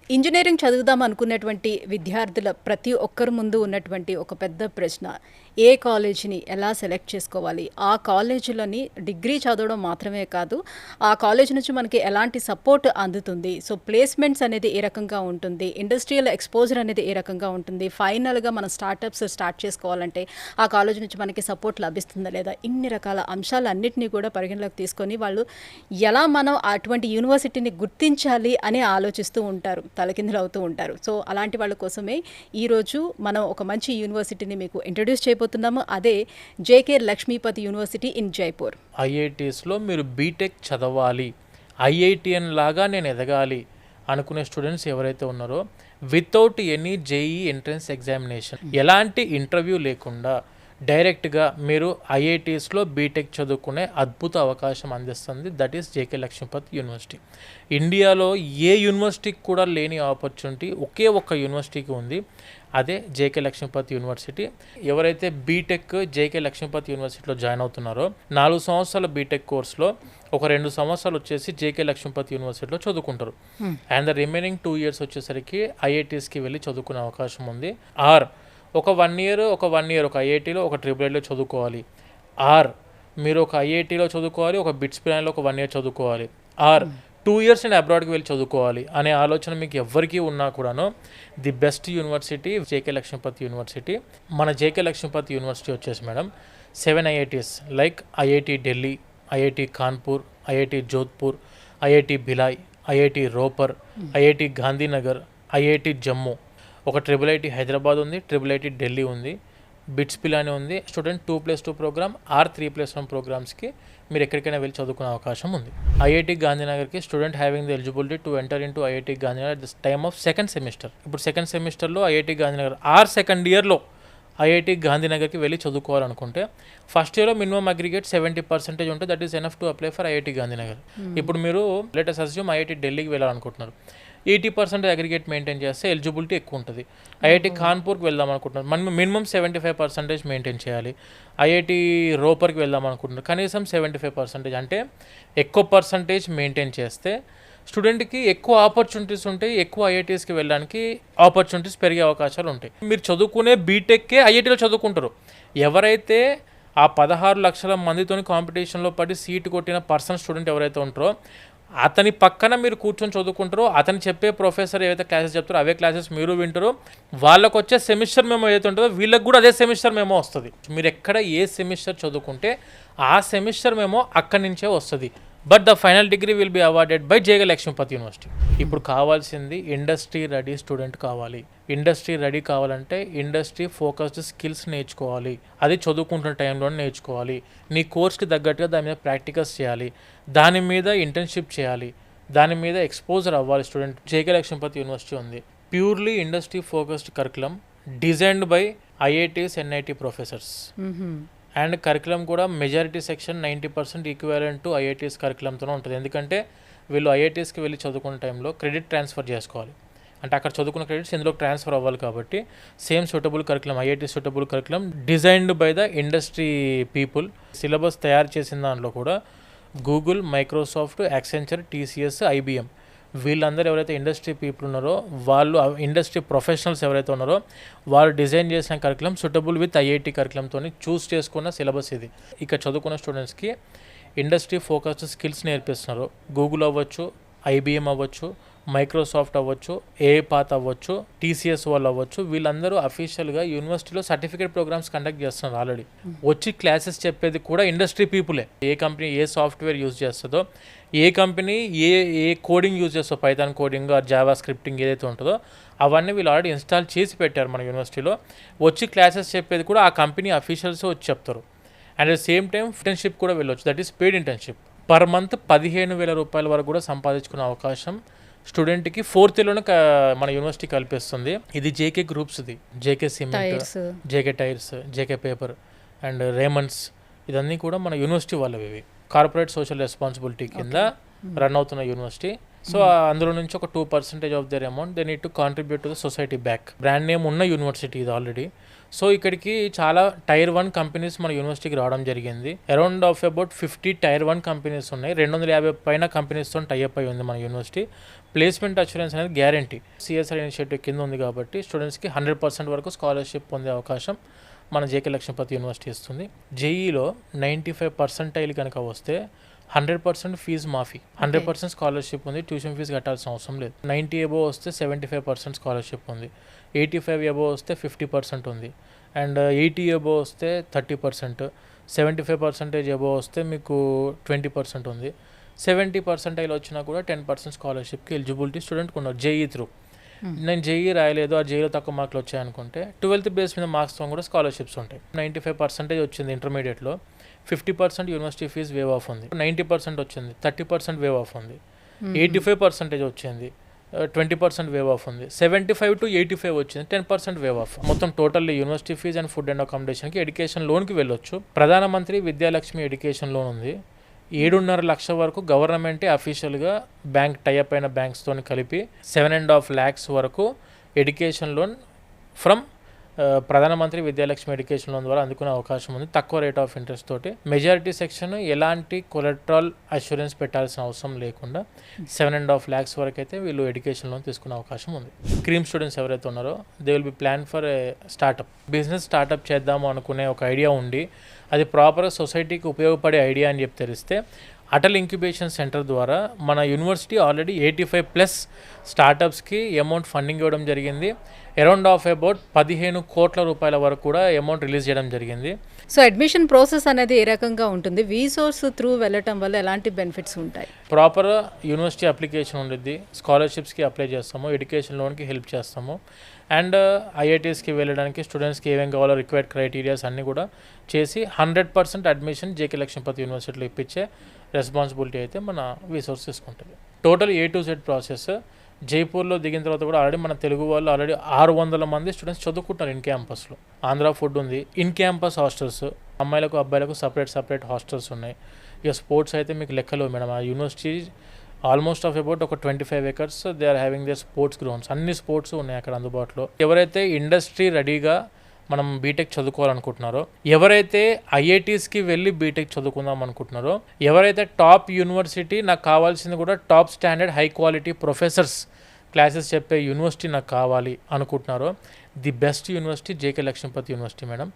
Engineering చదువుదాం అనుకున్నటువంటి విద్యార్థుల ప్రతి ఒక్కరి ముందు ఉన్నటువంటి ఒక పెద్ద ప్రశ్న, ఏ కాలేజీని ఎలా సెలెక్ట్ చేసుకోవాలి? ఆ కాలేజీలోని డిగ్రీ చదవడం మాత్రమే కాదు, ఆ కాలేజ్ నుంచి మనకి ఎలాంటి సపోర్ట్ అందుతుంది? సో ప్లేస్మెంట్స్ అనేది ఏ రకంగా ఉంటుంది? ఇండస్ట్రియల్ ఎక్స్పోజర్ అనేది ఏ రకంగా ఉంటుంది? ఫైనల్గా మన స్టార్టప్స్ స్టార్ట్ చేసుకోవాలంటే ఆ కాలేజ్ నుంచి మనకి సపోర్ట్ లభిస్తుందా లేదా? ఇన్ని రకాల అంశాలన్నింటినీ కూడా పరిగణలోకి తీసుకొని వాళ్ళు ఎలా మనం అటువంటి యూనివర్సిటీని గుర్తించాలి అని ఆలోచిస్తూ ఉంటారు, తలకిందులవుతూ ఉంటారు. సో అలాంటి వాళ్ళ కోసమే ఈరోజు మనం ఒక మంచి యూనివర్సిటీని మీకు ఇంట్రడ్యూస్ చేయబోతున్నాము. అదే JK Lakshmipati university in Jaipur. ఐఐటీస్లో మీరు బీటెక్ చదవాలి, ఐఐటిఎన్ లాగా నేను ఎదగాలి అనుకునే స్టూడెంట్స్ ఎవరైతే ఉన్నారో, without any JEE entrance examination, ఎలాంటి ఇంటర్వ్యూ లేకుండా డైరెక్ట్గా మీరు ఐఐటీస్లో బీటెక్ చదువుకునే అద్భుత అవకాశం అందిస్తుంది. That is JK Lakshmipati university. ఇండియాలో ఏ యూనివర్సిటీకి కూడా లేని ఆపర్చునిటీ ఒకే ఒక్క యూనివర్సిటీకి ఉంది, అదే జేకే లక్ష్మీపతి యూనివర్సిటీ. ఎవరైతే బీటెక్ జేకే లక్ష్మీపతి యూనివర్సిటీలో జాయిన్ అవుతున్నారో 4 సంవత్సరాల బీటెక్ కోర్స్లో ఒక 2 సంవత్సరాలు వచ్చేసి జేకే లక్ష్మీపతి యూనివర్సిటీలో చదువుకుంటారు. అండ్ ద రిమైనింగ్ 2 years వచ్చేసరికి ఐఐటీస్కి వెళ్ళి చదువుకునే అవకాశం ఉంది. ఆర్ ఒక 1 year ఒక ఐఐటీలో ఒక ట్రిపుల్ చదువుకోవాలి. ఆర్ మీరు ఒక ఐఐటీలో చదువుకోవాలి, ఒక బిట్స్ ప్లాన్లో ఒక 1 year చదువుకోవాలి. ఆర్ 2 years నేను అబ్రాడ్కి వెళ్ళి చదువుకోవాలి అనే ఆలోచన మీకు ఎవరికి ఉన్నా కూడాను the best university JK Lakshmipati university. మన జేకే లక్ష్మీపతి యూనివర్సిటీ వచ్చేసి madam 7 IITs like IIT Delhi, IIT Kanpur, IIT Jodhpur, IIT Bhilai, IIT Ropar, IIT Gandhinagar, IIT Jammu, ఒక ట్రిపుల్ హైదరాబాద్ ఉంది, ట్రిపుల్ ఢిల్లీ ఉంది, బిట్స్ పిలాని ఉంది. స్టూడెంట్ 2+2 ప్రోగ్రామ్ ఆర్ 3+1 ప్రోగ్రామ్స్కి మీరు ఎక్కడికైనా వెళ్ళి చదువుకునే అవకాశం ఉంది. ఐఐటి గాంధీనగర్కి student having the eligibility to enter in to IIT Gandhinagar at this time of second semester. ఇప్పుడు సెకండ్ సెమిస్టర్లో ఐఐటి గాంధీనగర్ ఆర్ సెకండ్ ఇయర్లో ఐఐటి గాంధీనగర్కి వెళ్ళి చదువుకోవాలనుకుంటే ఫస్ట్ ఇయర్లో మినిమం అగ్రిగేట్ 70% ఉంటే that is enough to apply for IIT Gandhinagar. ఇప్పుడు మీరు లెటెస్ట్ అస్యూమ్ ఐఐటి ఢిల్లీకి వెళ్ళాలనుకుంటున్నారు, 80% అగ్రిగేట్ మెయింటైన్ చేస్తే ఎలిజిబిలిటీ ఎక్కువ ఉంటుంది. ఐఐటి కాన్పూర్కి వెళ్దాం అనుకుంటున్నారు, మనం మినిమం 75% మెయింటైన్ చేయాలి. ఐఐటి రోపర్కి వెళ్దాం అనుకుంటున్నారు, కనీసం 75%, అంటే ఎక్కువ పర్సంటేజ్ మెయింటైన్ చేస్తే స్టూడెంట్కి ఎక్కువ ఆపర్చునిటీస్ ఉంటాయి, ఎక్కువ ఐఐటీస్కి వెళ్ళడానికి ఆపర్చునిటీస్ పెరిగే అవకాశాలు ఉంటాయి. మీరు చదువుకునే బీటెక్కే ఐఐటీలో చదువుకుంటారు. ఎవరైతే ఆ 16 లక్షల మందితోని కాంపిటీషన్లో పడి సీటు కొట్టిన స్టూడెంట్ ఎవరైతే ఉంటారో అతని పక్కన మీరు కూర్చొని చదువుకుంటారో, అతను చెప్పే ప్రొఫెసర్ ఏవైతే క్లాసెస్ చెప్తారో అవే క్లాసెస్ మీరు వింటారో, వాళ్ళకు వచ్చే సెమిస్టర్ మెమో ఏదైతే ఉంటుందో వీళ్ళకి కూడా అదే సెమిస్టర్ మెమో వస్తుంది. మీరు ఎక్కడ ఏ సెమిస్టర్ చదువుకుంటే ఆ సెమిస్టర్ మెమో అక్కడి నుంచే వస్తుంది. But the final degree will be awarded by JK Lakshmipati university. ఇప్పుడు కావాల్సింది ఇండస్ట్రీ రెడీ స్టూడెంట్ కావాలి. ఇండస్ట్రీ రెడీ కావాలంటే ఇండస్ట్రీ ఫోకస్డ్ స్కిల్స్ నేర్చుకోవాలి. అది చదువుకుంటున్న టైంలోనే నేర్చుకోవాలి. నీ కోర్స్కి తగ్గట్టుగా దాని మీద ప్రాక్టికల్స్ చేయాలి, దాని మీద ఇంటర్న్షిప్ చేయాలి, దాని మీద ఎక్స్పోజర్ అవ్వాలి స్టూడెంట్. జేకే లక్ష్మీపతి యూనివర్సిటీ ఉంది. Purely industry focused curriculum designed by IITs NIT professors. And curriculum కూడా majority section 90% equivalent to IITs కరికులంతోనే ఉంటుంది. ఎందుకంటే వీళ్ళు ఐఐటీస్కి వెళ్ళి చదువుకునే టైంలో క్రెడిట్ ట్రాన్స్ఫర్ చేసుకోవాలి, అంటే అక్కడ చదువుకున్న క్రెడిట్స్ ఇందులో ట్రాన్స్ఫర్ అవ్వాలి. కాబట్టి same suitable curriculum, IIT suitable curriculum designed by the industry people. Syllabus తయారు చేసిన దాంట్లో కూడా Google, Microsoft, Accenture, TCS, IBM వీళ్ళందరూ ఎవరైతే ఇండస్ట్రీ పీపుల్ ఉన్నారో, వాళ్ళు ఇండస్ట్రీ ప్రొఫెషనల్స్ ఎవరైతే ఉన్నారో వాళ్ళు డిజైన్ చేసిన కరికులం సూటబుల్ విత్ ఐఐటి కరికులంతో చూస్ చేసుకున్న సిలబస్ ఇది. ఇక చదువుకున్న స్టూడెంట్స్కి ఇండస్ట్రీ ఫోకస్డ్ స్కిల్స్ నేర్పిస్తున్నారు. గూగుల్ అవ్వచ్చు, ఐబిఎం అవ్వచ్చు, మైక్రోసాఫ్ట్ అవ్వచ్చు, ఏపాత్ అవ్వచ్చు, టీసీఎస్ వాళ్ళు అవ్వచ్చు, వీళ్ళందరూ అఫీషియల్గా యూనివర్సిటీలో సర్టిఫికేట్ ప్రోగ్రామ్స్ కండక్ట్ చేస్తున్నారు. ఆల్రెడీ వచ్చి క్లాసెస్ చెప్పేది కూడా ఇండస్ట్రీ పీపులే. ఏ కంపెనీ ఏ సాఫ్ట్వేర్ యూజ్ చేస్తుందో, ఏ కంపెనీ ఏ కోడింగ్ యూజ్ చేస్తుందో, పైథాన్ కోడింగ్, జావా స్క్రిప్టింగ్ ఏదైతే ఉంటుందో అవన్నీ వీళ్ళు ఆల్రెడీ ఇన్స్టాల్ చేసి పెట్టారు మన యూనివర్సిటీలో. వచ్చి క్లాసెస్ చెప్పేది కూడా ఆ కంపెనీ అఫీషియల్స్ వచ్చి చెప్తారు. And at same time internship కూడా వెళ్ళొచ్చు, that is paid internship. Per month 15,000 రూపాయల వరకు కూడా సంపాదించుకునే అవకాశం స్టూడెంట్కి 4th ఇయర్లోనే మన యూనివర్సిటీ కల్పిస్తుంది. ఇది జేకే గ్రూప్స్ది, JK cement, JK tyres, JK paper and Raymonds, ఇదన్నీ కూడా మన యూనివర్సిటీ వాళ్ళవి. ఇవి కార్పొరేట్ సోషల్ రెస్పాన్సిబిలిటీ కింద రన్ అవుతున్న యూనివర్సిటీ. సో అందులో నుంచి ఒక 2% of their amount they need to contribute to the society back. Brand name ఉన్న యూనివర్సిటీ ఇది ఆల్రెడీ. సో ఇక్కడికి చాలా టైర్ 1 కంపెనీస్ మన యూనివర్సిటీకి రావడం జరిగింది. Around of about 50 tier 1 companies ఉన్నాయి. 250 పైన కంపెనీస్తో టైఅప్ అయి ఉంది మన యూనివర్సిటీ. ప్లేస్మెంట్ అష్యూరెన్స్ అనేది గ్యారంటీ. సిఎస్ఆర్ ఇనిషియేటివ్ కింద ఉంది కాబట్టి స్టూడెంట్స్కి 100% వరకు స్కాలర్షిప్ పొందే అవకాశం మన జేకే లక్ష్మీపతి యూనివర్సిటీ ఇస్తుంది. జేఈలో 95% కనుక వస్తే 100% ఫీజు మాఫీ, 100% స్కాలర్షిప్ ఉంది. ట్యూషన్ ఫీజు కట్టాల్సిన అవసరం లేదు. 90 అబోవ్ వస్తే 75% స్కాలర్షిప్ ఉంది. 85 అబోవ్ వస్తే 50% ఉంది. అండ్ 80 అబోవ్ వస్తే 30%, 75% అబోవ్ వస్తే మీకు 20% ఉంది. 70% వచ్చినా కూడా 10% స్కాలర్షిప్కి ఎలిజిబిలిటీ స్టూడెంట్కి ఉన్నారు జేఈ త్రూ. నేను జేఈ రాయలేదు, ఆ జేఈలో తక్కువ మార్కులు వచ్చాయనుకుంటే 12th బేస్ మీద మార్క్స్తో కూడా స్కాలర్షిప్స్ ఉంటాయి. 95% వచ్చింది ఇంటర్మీడియట్లో, 50% యూనివర్సిటీ ఫీజు వేవ్ ఆఫ్ ఉంది. 90% వచ్చింది, 30% వేవ్ ఆఫ్ ఉంది. 85% వచ్చింది, 20% వేవ్ ఆఫ్ ఉంది. 75 to 85 వచ్చింది, 10% వేవ్ ఆఫ్. మొత్తం totally university fees and food and అకామిడేషన్కి ఎడ్యుకేషన్ లోన్కి వెళ్ళొచ్చు. ప్రధానమంత్రి విద్యాలక్ష్మి ఎడ్యుకేషన్ లోన్ ఉంది. 7.5 లక్షల వరకు గవర్నమెంటే అఫీషియల్గా బ్యాంక్ టైఅప్ అయిన బ్యాంక్స్తో కలిపి 7.5 lakhs వరకు ఎడ్యుకేషన్ లోన్ ఫ్రమ్ ప్రధానమంత్రి విద్యాలక్ష్మి ఎడ్యుకేషన్ లోన్ ద్వారా అందుకునే అవకాశం ఉంది, తక్కువ రేట్ ఆఫ్ ఇంట్రెస్ట్ తోటి. మెజారిటీ సెక్షన్ ఎలాంటి కొలెట్రల్ అష్యూరెన్స్ పెట్టాల్సిన అవసరం లేకుండా 7.5 lakhs వరకు అయితే వీళ్ళు ఎడ్యుకేషన్ లోన్ తీసుకునే అవకాశం ఉంది. క్రీమ్ స్టూడెంట్స్ ఎవరైతే ఉన్నారో they will be plan for startup. Business startup చేద్దాము అనుకునే ఒక ఐడియా ఉండి అది ప్రాపర్గా సొసైటీకి ఉపయోగపడే ఐడియా అని చెప్పి తెలిస్తే అటల్ ఇంక్యుబేషన్ సెంటర్ ద్వారా మన యూనివర్సిటీ ఆల్రెడీ 85+ స్టార్టప్స్కి అమౌంట్ ఫండింగ్ ఇవ్వడం జరిగింది. అరౌండ్ ఆఫ్ అబౌట్ 15 కోట్ల రూపాయల వరకు కూడా అమౌంట్ రిలీజ్ చేయడం జరిగింది. సో అడ్మిషన్ ప్రాసెస్ అనేది ఏ రకంగా ఉంటుంది? వీసోర్స్ త్రూ వెళ్ళటం వల్ల ఎలాంటి బెనిఫిట్స్ ఉంటాయి? ప్రాపర్ యూనివర్సిటీ అప్లికేషన్ ఉండిద్ది, స్కాలర్షిప్స్కి అప్లై చేస్తాము, ఎడ్యుకేషన్ లోన్కి హెల్ప్ చేస్తాము. అండ్ ఐఐటీస్కి వెళ్ళడానికి స్టూడెంట్స్కి ఏమేం కావాలో రిక్వైర్డ్ క్రైటీరియాస్ అన్నీ కూడా చేసి 100% అడ్మిషన్ జేకే లక్ష్మీపతి యూనివర్సిటీలో ఇప్పించే రెస్పాన్సిబిలిటీ అయితే మన వీసోర్స్ తీసుకుంటుంది. Total A to Z process. జైపూర్లో దిగిన తర్వాత కూడా ఆల్రెడీ మన తెలుగు వాళ్ళు ఆల్రెడీ 600 మంది స్టూడెంట్స్ చదువుకుంటున్నారు ఇన్ క్యాంపస్లో. ఆంధ్ర ఫుడ్ ఉంది, ఇన్ క్యాంపస్ హాస్టల్స్, అమ్మాయిలకు అబ్బాయిలకు సపరేట్ హాస్టల్స్ ఉన్నాయి. ఇక స్పోర్ట్స్ అయితే మీకు లెక్కలో మేడం. ఆ యూనివర్సిటీ ఆల్మోస్ట్ ఆఫ్ అబౌట్ ఒక 25 acres they are having their sports grounds. అన్ని స్పోర్ట్స్ ఉన్నాయి అక్కడ అందుబాటులో. ఎవరైతే ఇండస్ట్రీ రెడీగా మనం బీటెక్ చదువుకోవాలనుకుంటున్నారో, ఎవరైతే ఐఐటీస్కి వెళ్ళి బీటెక్ చదువుకుందాం అనుకుంటున్నారో, ఎవరైతే టాప్ యూనివర్సిటీ నాకు కావాల్సింది కూడా top standard high quality professors classes చెప్పే యూనివర్సిటీ నాకు కావాలి అనుకుంటున్నారో, the best university JK Lakshmipati university madam.